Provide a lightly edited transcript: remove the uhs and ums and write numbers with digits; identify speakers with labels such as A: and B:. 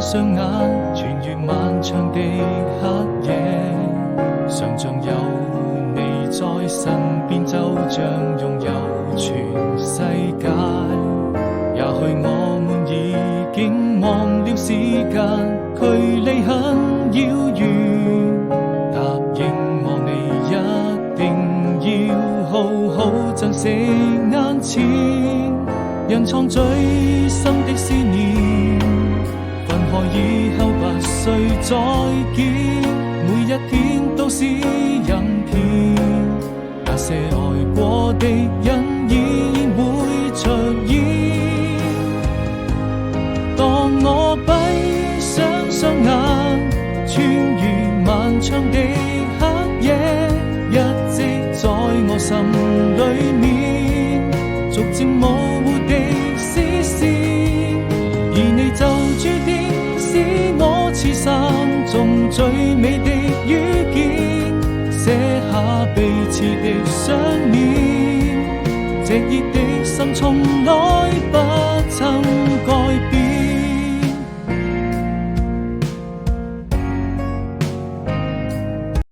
A: 雙眼，穿越漫長的黑夜，想像有你在身邊，就像擁有全世界。也許我們已經忘了時間，距離很遙遠。答應我你一定要好好珍惜眼前，人藏最深的思念，分開以後不需再見，每一天都是人片，那些愛過的人依然會出現。當我閉上雙眼，穿越漫長的黑夜，一直在我心裏面逐漸模糊的視線，而你就注定是我此生中最美的遇見，寫下彼此的想念，這熱的心從來不